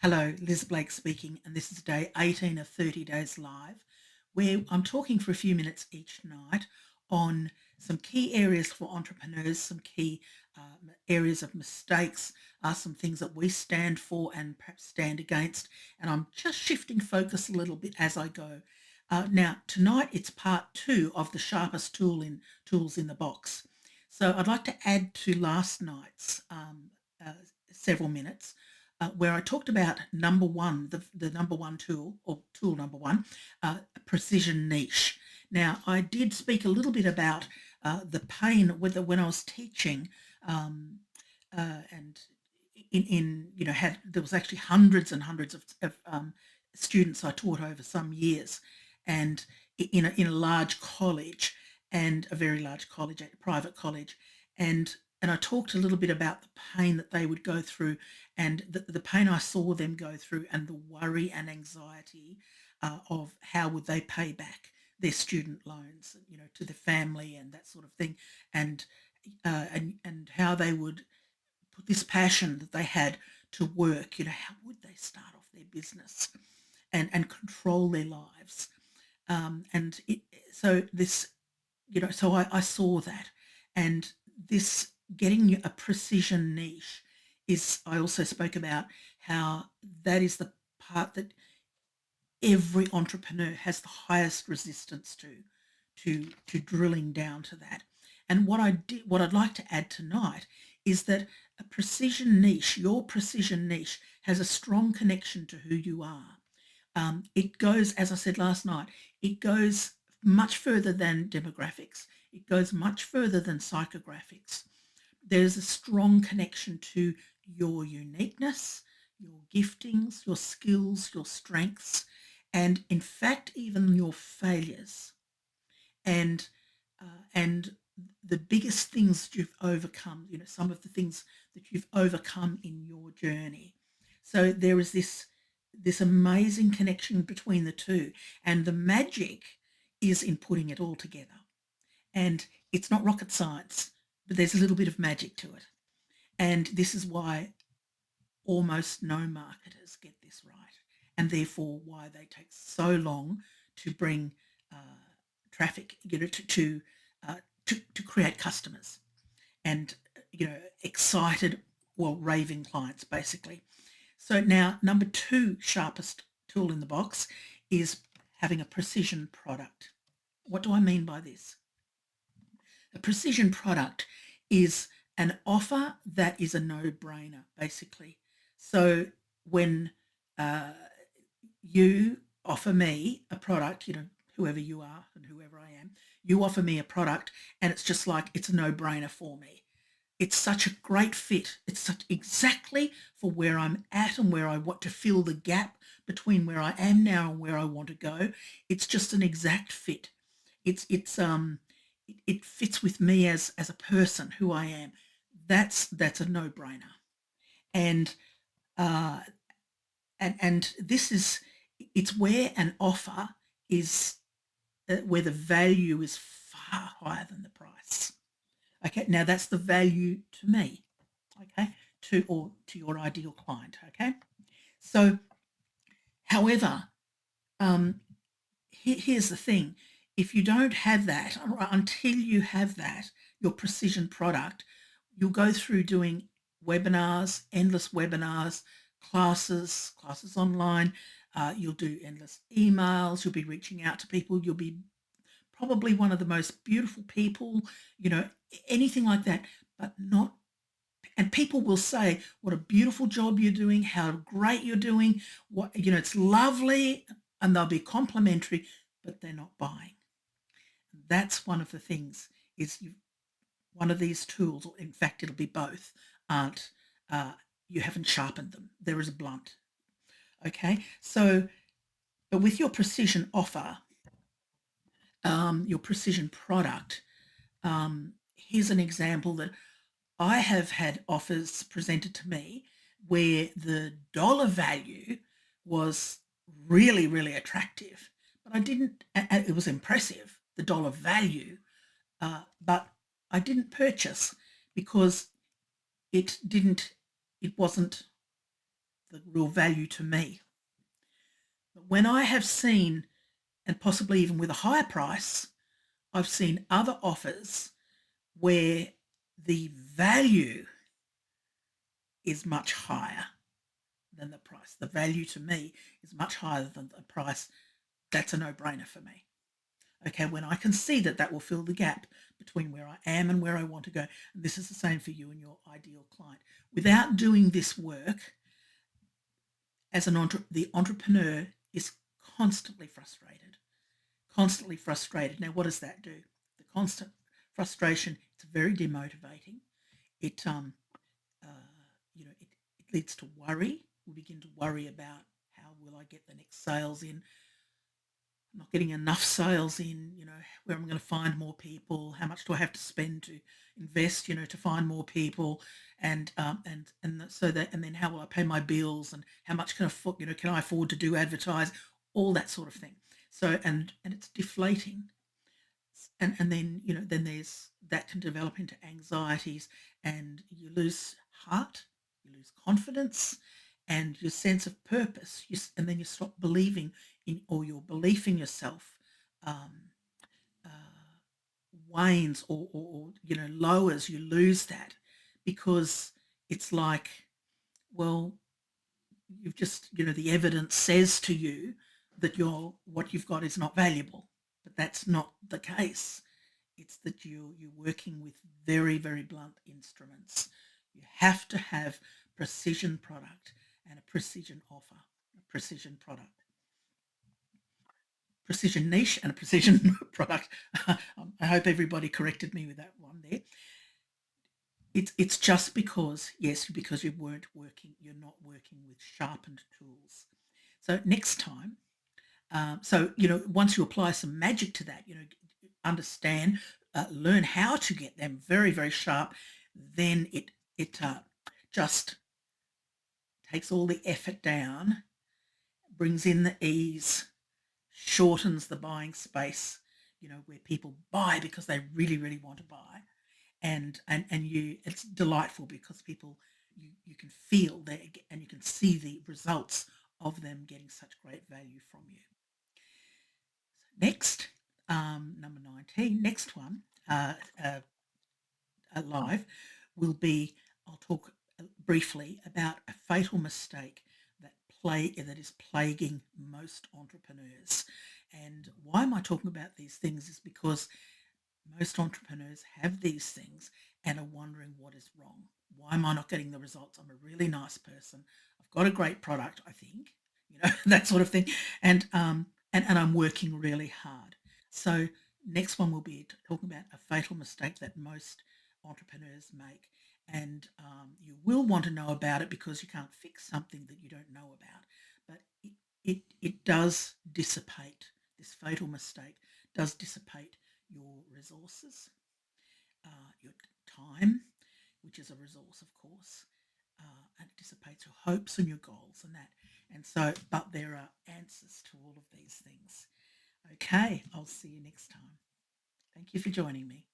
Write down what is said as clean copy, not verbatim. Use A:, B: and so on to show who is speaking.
A: Hello, Liz Blake speaking, and this is day 18 of 30 Days Live, where I'm talking for a few minutes each night on some key areas for entrepreneurs, some key areas of mistakes, some things that we stand for and perhaps stand against. And I'm just shifting focus a little bit as I go. Now, tonight it's part two of the Sharpest tools in the box. So I'd like to add to last night's uh, several minutes where I talked about number one, the number one tool, or tool number one, precision niche. Now, I did speak a little bit about the pain when I was teaching, um, and had there was actually hundreds and hundreds of students I taught over some years, and in a large college, and a very large college, a private college, and I talked a little bit about the pain that they would go through and the pain I saw them go through and the worry and anxiety of how would they pay back their student loans, to the family and that sort of thing, and and how they would put this passion that they had to work. How would they start off their business and control their lives? And so this, so I saw that, and this getting a precision niche is. I also spoke about how that is the part that every entrepreneur has the highest resistance to drilling down to that. And what I'd like to add tonight is that a precision niche, your precision niche, has a strong connection to who you are. It goes, as I said last night, it goes much further than demographics. It goes much further than psychographics. There's a strong connection to your uniqueness, your giftings, your skills, your strengths, and in fact, even your failures. And and the biggest things that you've overcome, some of the things that you've overcome in your journey. So there is this amazing connection between the two, and the magic is in putting it all together. And it's not rocket science, but there's a little bit of magic to it. And this is why almost no marketers get this right, and therefore why they take so long to bring uh, traffic, to create customers and excited, well, raving clients basically. So now, number two sharpest tool in the box is having a precision product. What do I mean by this? A precision product is an offer that is a no-brainer, basically. So when uh, you offer me a product, whoever you are and whoever I am, you offer me a product, and it's just like it's a no-brainer for me. It's such a great fit. It's such exactly for where I'm at and where I want to fill the gap between where I am now and where I want to go. It's just an exact fit. It fits with me as a person, who I am. That's a no-brainer. And uh, and this is it's where an offer is where the value is far higher than the price. Okay, now that's the value to me. Okay, to your ideal client. Okay, so however, um, here's the thing: if you don't have that, until you have that, your precision product, you'll go through doing webinars, endless webinars, classes online. You'll do endless emails. You'll be reaching out to people. You'll be probably one of the most beautiful people, anything like that, but not. And people will say, what a beautiful job you're doing, how great you're doing, it's lovely, and they'll be complimentary, but they're not buying. That's one of the things is one of these tools, or in fact, it'll be both, aren't, uh, you haven't sharpened them. There is a blunt. Okay, so, but with your precision offer, your precision product, here's an example that I have had offers presented to me where the dollar value was really, really attractive, but I didn't, it was impressive, the dollar value, but I didn't purchase because it didn't, it wasn't the real value to me. But when I have seen, and possibly even with a higher price, I've seen other offers where the value is much higher than the price. The value to me is much higher than the price. That's a no-brainer for me. Okay, when I can see that that will fill the gap between where I am and where I want to go. And this is the same for you and your ideal client. Without doing this work, as the entrepreneur is constantly frustrated, constantly frustrated. Now, what does that do? The constant frustration, it's very demotivating. It, uh, it leads to worry. We begin to worry about how will I get the next sales in, not getting enough sales in, where I'm going to find more people, how much do I have to spend to invest, to find more people, and so that, and then how will I pay my bills, and how much can I afford to do advertise, all that sort of thing. So and it's deflating, and then then there's that can develop into anxieties, and you lose heart, you lose confidence, and your sense of purpose. And then you stop believing in, or your belief in yourself um, uh, wanes, or lowers. You lose that because it's like, well, you've just the evidence says to you that what you've got is not valuable, but that's not the case. It's that you're working with very, very blunt instruments. You have to have precision product and a precision offer, a precision product, precision niche and a precision product. I hope everybody corrected me with that one there. It's just because, yes, because you're not working with sharpened tools. So next time, once you apply some magic to that, understand, learn how to get them very, very sharp, then it just takes all the effort down, brings in the ease, shortens the buying space, where people buy because they really, really want to buy, and it's delightful because people you can feel that, and you can see the results of them getting such great value from you. Next, number 19, next one, live, will be, I'll talk briefly about a fatal mistake that is plaguing most entrepreneurs. And why am I talking about these things is because most entrepreneurs have these things and are wondering what is wrong. Why am I not getting the results? I'm a really nice person. I've got a great product, I think, that sort of thing. And I'm working really hard. So next one will be talking about a fatal mistake that most entrepreneurs make. And you will want to know about it because you can't fix something that you don't know about. But it does dissipate, this fatal mistake does dissipate your resources, your time, which is a resource, of course, and it dissipates your hopes and your goals and that. And so, but there are answers to all of these things. Okay, I'll see you next time. Thank you for joining me.